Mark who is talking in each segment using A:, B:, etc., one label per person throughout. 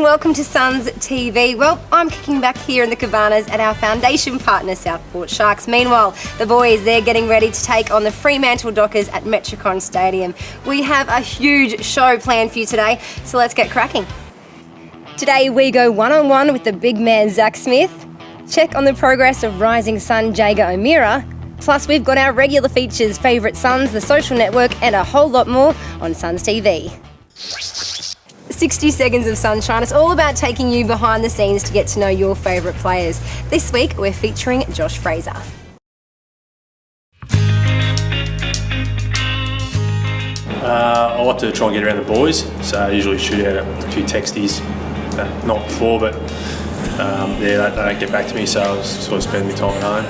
A: welcome to SUNS TV. Well, I'm kicking back here in the cabanas at our foundation partner, Southport Sharks. Meanwhile, the boys, they're getting ready to take on the Fremantle Dockers at Metricon Stadium. We have a huge show planned for you today, so let's get cracking. Today we go one-on-one with the big man, Zach Smith, check on the progress of rising sun, Jager O'Meara, plus we've got our regular features, favourite Suns, the social network, and a whole lot more on SUNS TV. 60 seconds of sunshine. It's all about taking you behind the scenes to get to know your favourite players. This week we're featuring Josh Fraser.
B: I like to try and get around the boys, so I usually shoot out a few texties, not before, but they don't get back to me, so I sort of spend my time at home.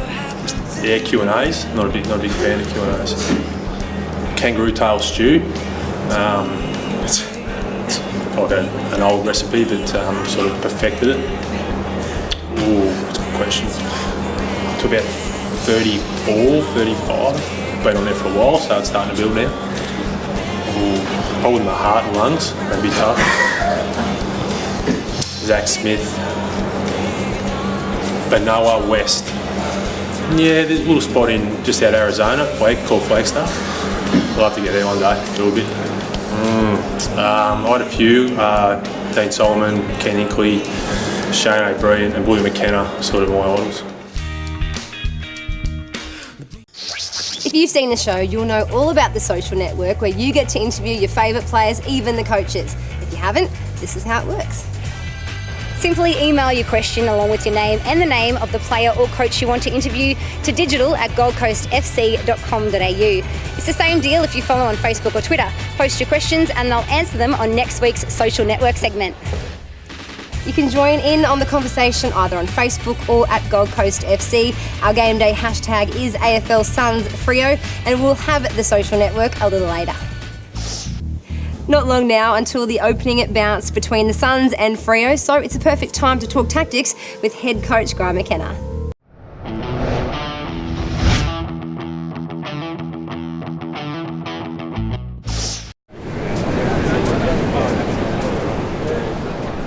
B: Yeah, Q&As, not a big fan of Q&As. Kangaroo tail stew. It's like an old recipe, but sort of perfected it. Ooh, that's a good question. To about 34, 35. Been on there for a while, so it's starting to build now. Ooh, probably my heart and lungs, that'd be tough. Zach Smith. Benoa West. Yeah, there's a little spot in just out Arizona, called Flagstaff. We'll have to get there one day, do a bit. I had a few, Dean Solomon, Ken Inkley, Shane O'Brien and William McKenna, sort of my idols.
A: If you've seen the show, you'll know all about the social network where you get to interview your favourite players, even the coaches. If you haven't, this is how it works. Simply email your question along with your name and the name of the player or coach you want to interview to digital@goldcoastfc.com.au. It's the same deal if you follow on Facebook or Twitter. Post your questions and they'll answer them on next week's social network segment. You can join in on the conversation either on Facebook or at Gold Coast FC. Our game day hashtag is AFL Suns Freo, and we'll have the social network a little later. Not long now until the opening bounce between the Suns and Freo, so it's a perfect time to talk tactics with head coach Guy McKenna.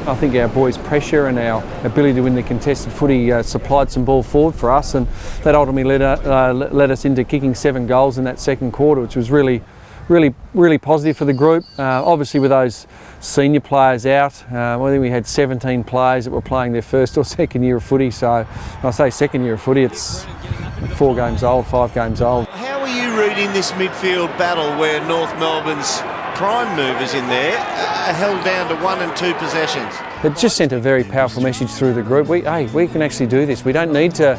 C: I think our boys' pressure and our ability to win the contested footy supplied some ball forward for us, and that ultimately led us into kicking 7 goals in that second quarter, which was really positive for the group. Obviously with those senior players out, I think we had 17 players that were playing their first or second year of footy, so when I say second year of footy, it's 4 games old, 5 games old.
D: How are you reading this midfield battle where North Melbourne's prime movers in there are held down to 1 and 2 possessions?
C: It just sent a very powerful message through the group. We can actually do this. We don't need to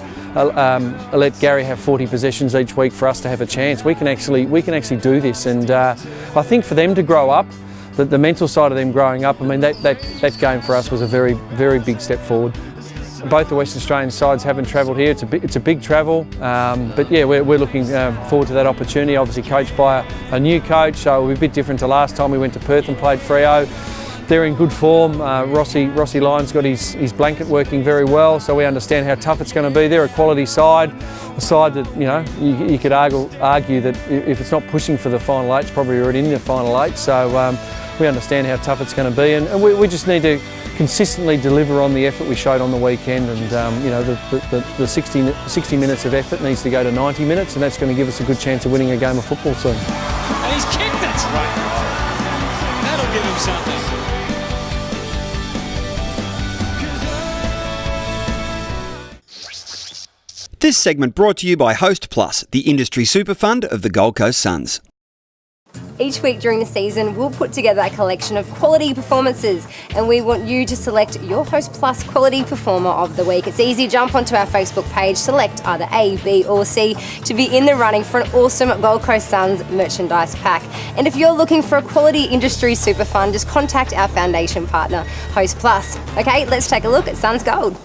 C: let Gary have 40 possessions each week for us to have a chance. We can actually do this, and I think for them to grow up, the mental side of them growing up, I mean that game for us was a very big step forward. Both the Western Australian sides haven't travelled here. It's a big travel, but yeah, we're looking forward to that opportunity. Obviously coached by a new coach, so it'll be a bit different to last time we went to Perth and played Freo. They're in good form. Rossi Lyon's got his blanket working very well, so we understand how tough it's going to be. They're a quality side, a side that you could argue that if it's not pushing for the final 8, it's probably already in the final 8. So we understand how tough it's going to be, and we just need to consistently deliver on the effort we showed on the weekend. And the 60 minutes of effort needs to go to 90 minutes, and that's going to give us a good chance of winning a game of football soon.
E: And he's kicked it. That'll give him something.
F: This segment brought to you by Host Plus, the industry super fund of the Gold Coast Suns.
A: Each week during the season, we'll put together a collection of quality performances, and we want you to select your Host Plus Quality Performer of the Week. It's easy, jump onto our Facebook page, select either A, B or C to be in the running for an awesome Gold Coast Suns merchandise pack. And if you're looking for a quality industry super fund, just contact our foundation partner, Host Plus. Okay, let's take a look at Suns Gold.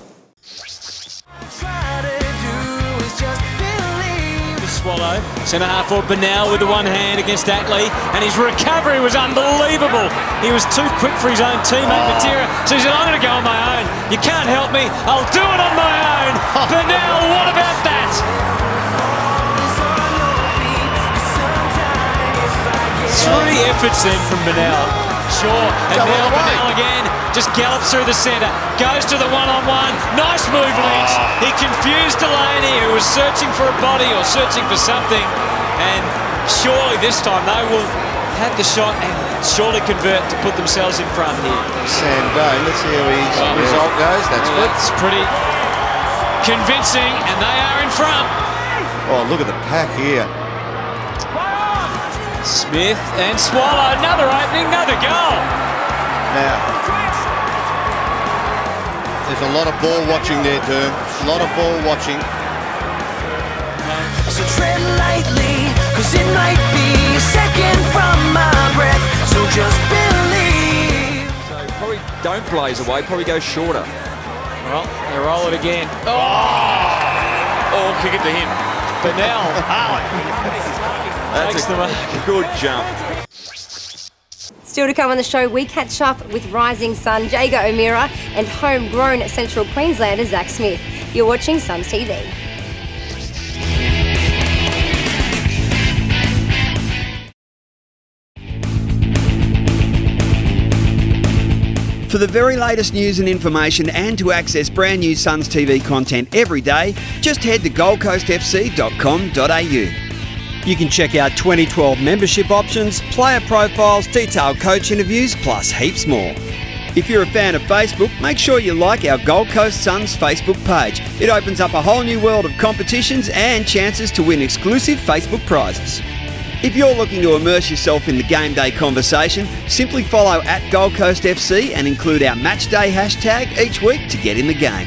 E: Swallow, centre half forward Benow with the one hand against Ackley, and his recovery was unbelievable. He was too quick for his own teammate Matera, so he said, I'm going to go on my own. You can't help me, I'll do it on my own. Benow, what about that? 3 efforts then from Benow. Sure, and now Benow again. just gallops through the centre, goes to the one-on-one. Nice move, Lynch. He confused Delaney, who was searching for a body or searching for something, and surely this time they will have the shot and surely convert to put themselves in front here.
D: Sando, let's see how his result goes. That's good.
E: That's pretty convincing, and they are in front.
D: Oh, look at the pack here.
E: Smith and Swallow, another opening, another goal.
D: Now, there's a lot of ball watching there, Derm. A lot of ball watching.
G: So tread lightly, cause it might be a second from my breath. So just believe.
H: So probably don't blaze away, probably go shorter.
E: Well, they roll it again. Oh, kick it to him. But now, takes the mark.
H: Good jump.
A: Still to come on the show, we catch up with rising sun Jager O'Meara and homegrown Central Queenslander Zach Smith. You're watching Suns TV.
F: For the very latest news and information and to access brand new Suns TV content every day, just head to goldcoastfc.com.au. You can check out 2012 membership options, player profiles, detailed coach interviews, plus heaps more. If you're a fan of Facebook, make sure you like our Gold Coast Suns Facebook page. It opens up a whole new world of competitions and chances to win exclusive Facebook prizes. If you're looking to immerse yourself in the game day conversation, simply follow at Gold Coast FC and include our match day hashtag each week to get in the game.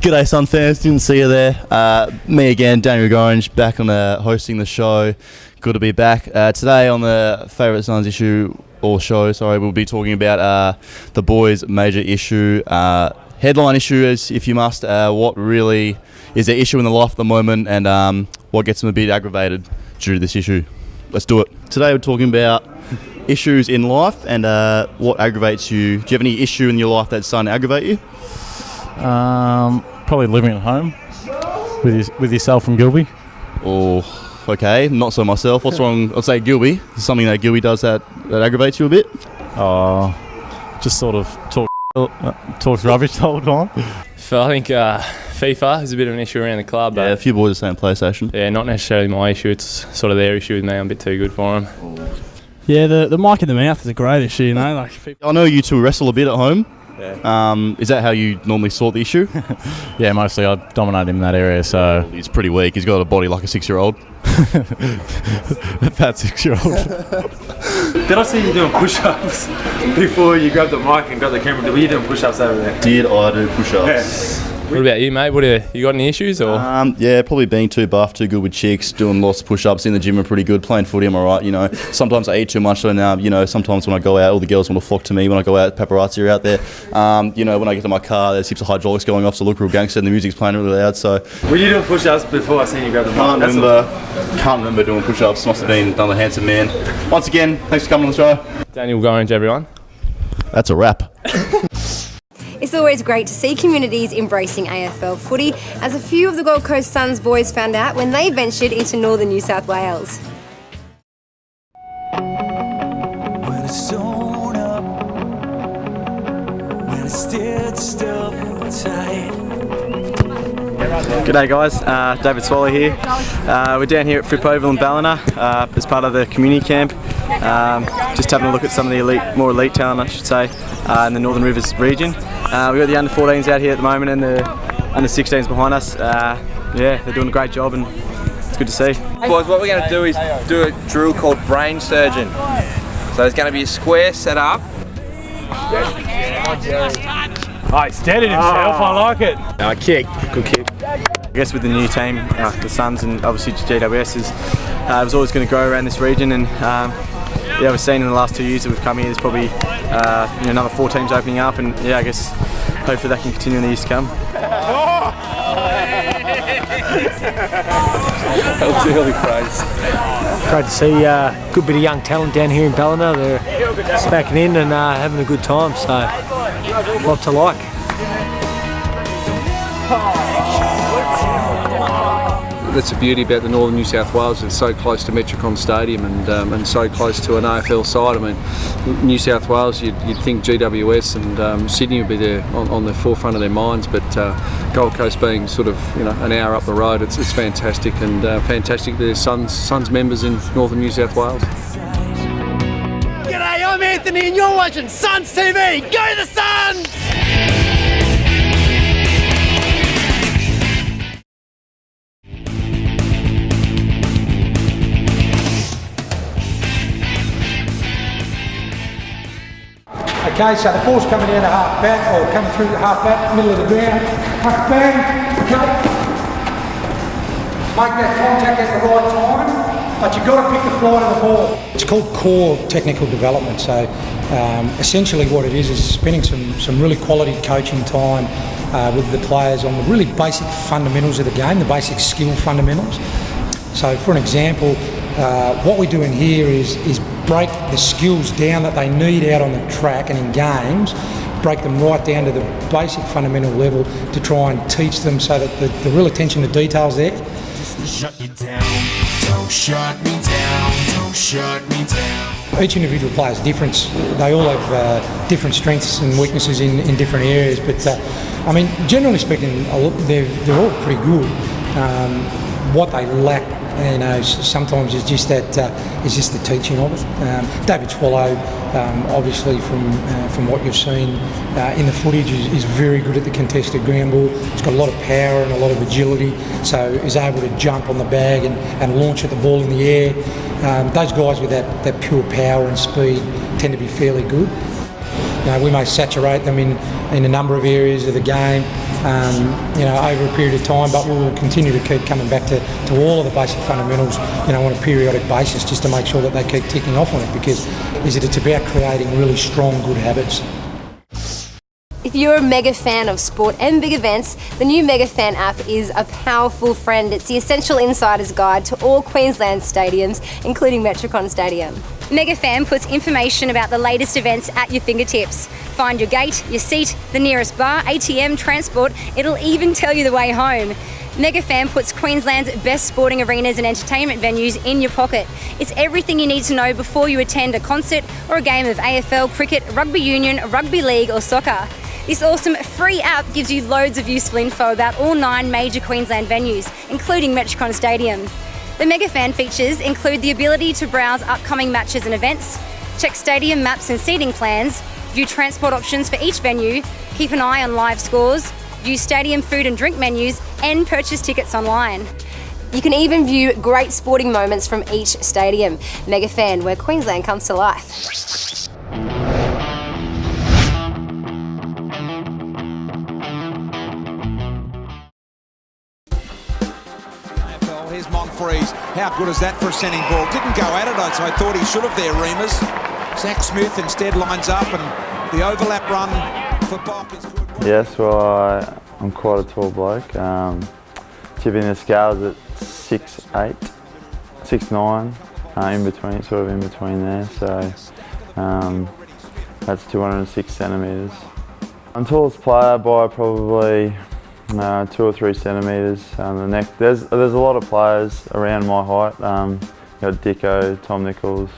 I: G'day Sun fans, didn't see you there. Me again, Daniel Gorringe, back on hosting the show. Good to be back. Today on the Favourite Suns issue, or show, sorry, we'll be talking about the boys' major issue. Headline issue is, if you must, what really is their issue in the life at the moment and what gets them a bit aggravated due to this issue. Let's do it. Today we're talking about issues in life and what aggravates you. Do you have any issue in your life that's starting to aggravate you?
J: Probably living at home with yourself and Gilby.
I: Or okay, not so myself. What's wrong? I'll say Gilby. Something that Gilby does that aggravates you a bit.
J: Just sort of talks rubbish the whole time.
K: So I think FIFA is a bit of an issue around the club.
I: Yeah, a few boys are saying PlayStation.
K: Yeah, not necessarily my issue. It's sort of their issue with me. I'm a bit too good for them.
J: Yeah, the mic in the mouth is a great issue, you know. Like
I: I know you two wrestle a bit at home.
K: Yeah.
I: Is that how you normally sort the issue?
J: Yeah, mostly I dominate him in that area, so...
I: He's pretty weak. He's got a body like a 6-year-old.
J: That 6-year-old.
L: Did I see you doing push-ups before you grabbed the mic and got the camera? Were you doing push-ups over there?
I: Did I do push-ups?
K: What about you, mate? You got any issues? Or
I: yeah, probably being too buff, too good with chicks, doing lots of push-ups in the gym are pretty good. Playing footy, I'm alright, you know. Sometimes I eat too much, so now, you know, sometimes when I go out, all the girls want to flock to me when I go out, paparazzi are out there. You know, when I get to my car, there's heaps of hydraulics going off, so I look real gangster and the music's playing really loud, so...
L: Were you doing push-ups before I seen you grab the mic?
I: Can't remember doing push-ups. Must have been another handsome man. Once again, thanks for coming on the show.
K: Daniel Gorringe, everyone.
I: That's a wrap.
A: It's always great to see communities embracing AFL footy, as a few of the Gold Coast Suns boys found out when they ventured into northern New South Wales.
G: When it's sewn up, when it's stitched up tight.
M: G'day guys, David Swallow here. We're down here at Fripoville in Ballina as part of the community camp. Just having a look at some of the more elite talent, I should say, in the Northern Rivers region. We've got the under-14s out here at the moment and the under-16s behind us. Yeah, they're doing a great job and it's good to see.
H: Boys, what we're going to do is do a drill called brain surgeon. So there's going to be a square set up.
J: Oh, he steadied himself, I like it.
M: Kick, good kick. I guess with the new team, the Suns and obviously GWS, it was always going to grow around this region and yeah, we've seen in the last 2 years that we've come here, there's probably another 4 teams opening up and yeah, I guess hopefully that can continue in the years to come.
H: That was really crazy.
N: Great to see a good bit of young talent down here in Ballina. They're smacking in and having a good time, so lot to like.
C: that's the beauty about the northern New South Wales. It's so close to Metricon Stadium and so close to an AFL side. I mean, New South Wales, you'd think GWS and Sydney would be there on the forefront of their minds, but Gold Coast being sort of an hour up the road, it's fantastic, and fantastic there's SUNS members in northern New South Wales.
G: G'day, I'm Anthony and you're watching SUNS TV. Go the Suns!
O: Okay, so the ball's coming out of half back, or coming through the half back, middle of the ground. Huck bang, okay. Make that contact at the right time, but you've got to pick the flight of the ball. It's called core technical development, so essentially what it is spending some really quality coaching time with the players on the really basic fundamentals of the game, the basic skill fundamentals. So for an example, what we do in here is break the skills down that they need out on the track and in games, break them right down to the basic fundamental level to try and teach them so that the real attention to detail is there.
G: Shut you down, don't shut me down, don't shut me down.
O: Each individual player is different. They all have different strengths and weaknesses in different areas, but I mean, generally speaking, they're all pretty good. What they lack, sometimes is just the teaching of it. David Swallow, obviously from what you've seen in the footage, is very good at the contested ground ball. He's got a lot of power and a lot of agility, so is able to jump on the bag and launch at the ball in the air. Those guys with that pure power and speed tend to be fairly good. We may saturate them in a number of areas of the game, over a period of time, but we'll continue to keep coming back to all of the basic fundamentals, on a periodic basis, just to make sure that they keep ticking off on it, because it's about creating really strong, good habits.
A: If you're a mega fan of sport and big events, the new Mega Fan app is a powerful friend. It's the essential insider's guide to all Queensland stadiums, including Metricon Stadium. Mega Fan puts information about the latest events at your fingertips. Find your gate, your seat, the nearest bar, ATM, transport. It'll even tell you the way home. Mega Fan puts Queensland's best sporting arenas and entertainment venues in your pocket. It's everything you need to know before you attend a concert or a game of AFL, cricket, rugby union, rugby league or soccer. This awesome free app gives you loads of useful info about all 9 major Queensland venues, including Metricon Stadium. The Mega Fan features include the ability to browse upcoming matches and events, check stadium maps and seating plans, view transport options for each venue, keep an eye on live scores, view stadium food and drink menus, and purchase tickets online. You can even view great sporting moments from each stadium. Mega Fan, where Queensland comes to life.
P: Here's Monfries. How good is that for a sending ball? Didn't go at it, I thought he should have there, Remus. Zach Smith instead lines up, and the overlap run for Bock is good.
Q: Yes, well, I'm quite a tall bloke. Tipping the scales at 6'8", 6'9", in between there. So that's 206 centimetres. I'm tallest player by probably 2 or 3 centimetres on the neck. There's a lot of players around my height. Got Dicko, Tom Nichols,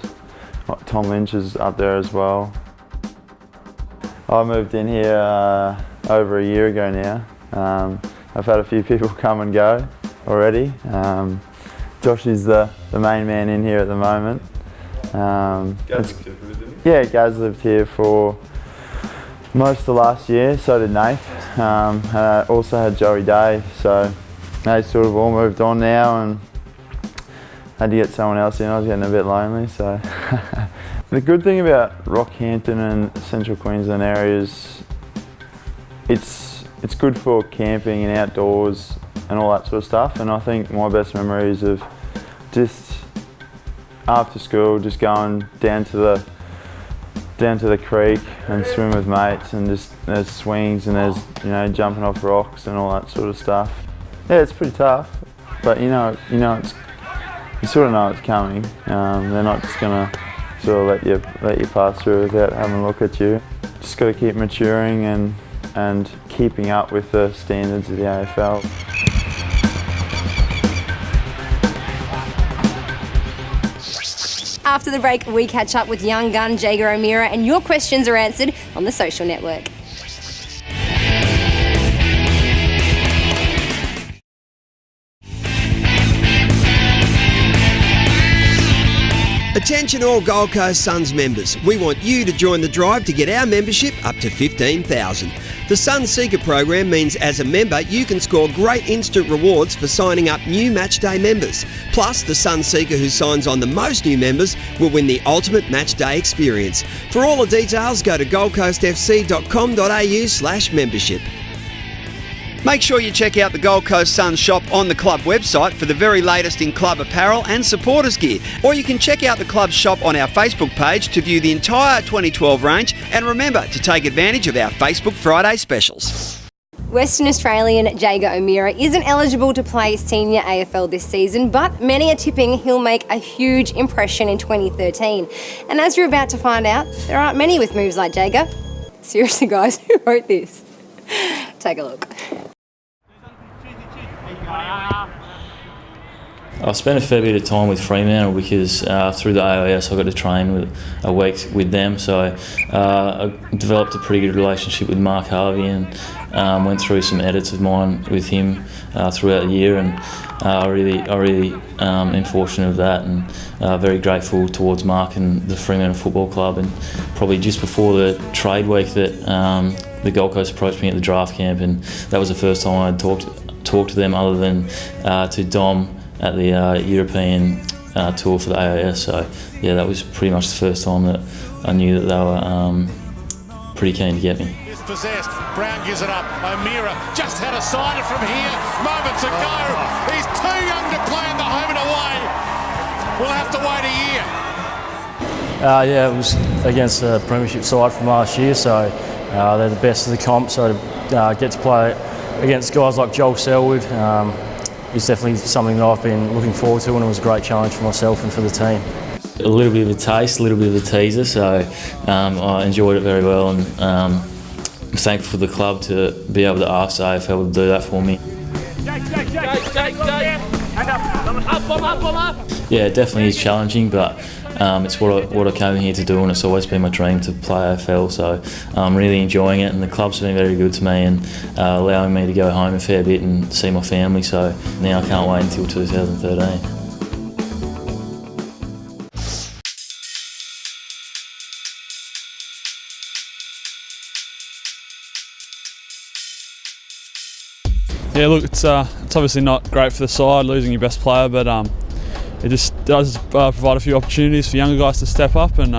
Q: Tom Lynch is up there as well. I moved in here over a year ago now. I've had a few people come and go already. Josh is the main man in here at the moment.
K: Gaz lived here, didn't he?
Q: Yeah, Gaz lived here for most of last year, so did Nath. I also had Joey Day, so they sort of all moved on now and had to get someone else in. I was getting a bit lonely, so. The good thing about Rockhampton and Central Queensland areas, it's good for camping and outdoors and all that sort of stuff, and I think my best memories of just after school, just going down to the creek and swim with mates, and just there's swings and there's jumping off rocks and all that sort of stuff. Yeah, it's pretty tough, but you sort of know it's coming. They're not just gonna sort of let you pass through without having a look at you. Just got to keep maturing and keeping up with the standards of the AFL.
A: After the break, we catch up with young gun Jager O'Meara and your questions are answered on the social network.
F: Attention all Gold Coast Suns members. We want you to join the drive to get our membership up to 15,000. The Suns Seeker program means as a member you can score great instant rewards for signing up new matchday members. Plus, the Suns Seeker who signs on the most new members will win the ultimate matchday experience. For all the details, go to goldcoastfc.com.au/membership. Make sure you check out the Gold Coast Suns shop on the club website for the very latest in club apparel and supporters gear. Or you can check out the club shop on our Facebook page to view the entire 2012 range, and remember to take advantage of our Facebook Friday specials.
A: Western Australian Jager O'Meara isn't eligible to play senior AFL this season, but many are tipping he'll make a huge impression in 2013. And as you're about to find out, there aren't many with moves like Jager. Seriously guys, who wrote this? Take a look.
R: I spent a fair bit of time with Fremantle because through the AIS I got to train with a week with them, so I developed a pretty good relationship with Mark Harvey and went through some edits of mine with him throughout the year, and I really am fortunate of that, and very grateful towards Mark and the Fremantle Football Club. And probably just before the trade week that the Gold Coast approached me at the draft camp, and that was the first time I'd talked to them other than to Dom at the European tour for the AIS. So yeah, that was pretty much the first time that I knew that they were pretty keen to get me.
S: Possessed, Brown gives it up. O'Meara just had a sighter from here moments ago. He's too young to play in the home and away. We'll have to wait a year.
T: Yeah, it was against the premiership side from last year, so they're the best of the comp, so to get to play against guys like Joel Selwood is definitely something that I've been looking forward to, and it was a great challenge for myself and for the team.
R: A little bit of a taste, a little bit of a teaser, so I enjoyed it very well, and I'm thankful for the club to be able to ask AFL to do that for me. Yeah, it definitely is challenging, but it's what I came here to do, and it's always been my dream to play AFL, so I'm really enjoying it, and the club's been very good to me and allowing me to go home a fair bit and see my family, so now I can't wait until 2013.
J: Yeah, look, it's obviously not great for the side losing your best player, but it just does provide a few opportunities for younger guys to step up, and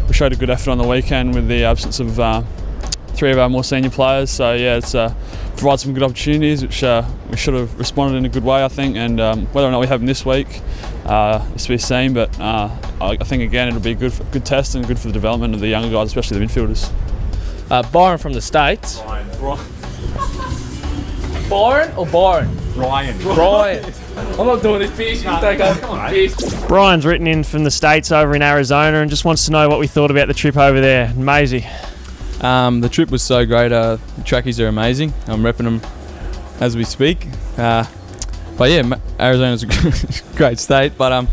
J: we showed a good effort on the weekend with the absence of 3 of our more senior players. So yeah, it's provides some good opportunities, which we should have responded in a good way, I think. And whether or not we have them this week is to be seen. But I think again it'll be a good test and good for the development of the younger guys, especially the midfielders.
U: Byron from the States. Byron or Byron?
L: Brian.
U: I'm not doing this, Pierce. You take over. Come on, Pierce.
V: Brian's written in from the States over in Arizona and just wants to know what we thought about the trip over there. Amazing.
W: The trip was so great. The trackies are amazing. I'm repping them as we speak. But yeah, Arizona's a great state. But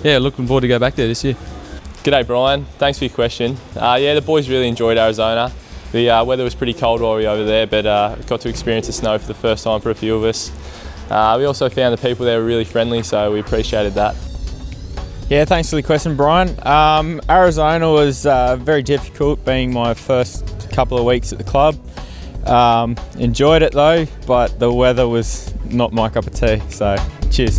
W: yeah, looking forward to go back there this year.
K: G'day Brian, thanks for your question. Yeah, the boys really enjoyed Arizona. The weather was pretty cold while we were over there, but got to experience the snow for the first time for a few of us. We also found the people there were really friendly, so we appreciated that.
X: Yeah, thanks for the question, Brian. Arizona was very difficult, being my first couple of weeks at the club. Enjoyed it though, but the weather was not my cup of tea, so cheers.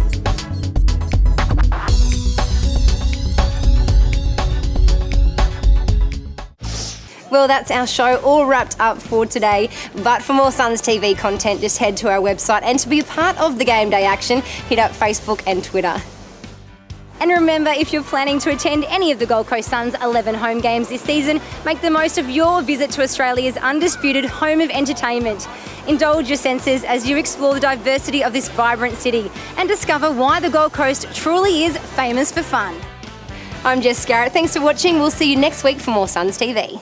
A: Well, that's our show all wrapped up for today. But for more Suns TV content, just head to our website. And to be a part of the game day action, hit up Facebook and Twitter. And remember, if you're planning to attend any of the Gold Coast Suns 11 home games this season, make the most of your visit to Australia's undisputed home of entertainment. Indulge your senses as you explore the diversity of this vibrant city and discover why the Gold Coast truly is famous for fun. I'm Jess Garrett. Thanks for watching. We'll see you next week for more Suns TV.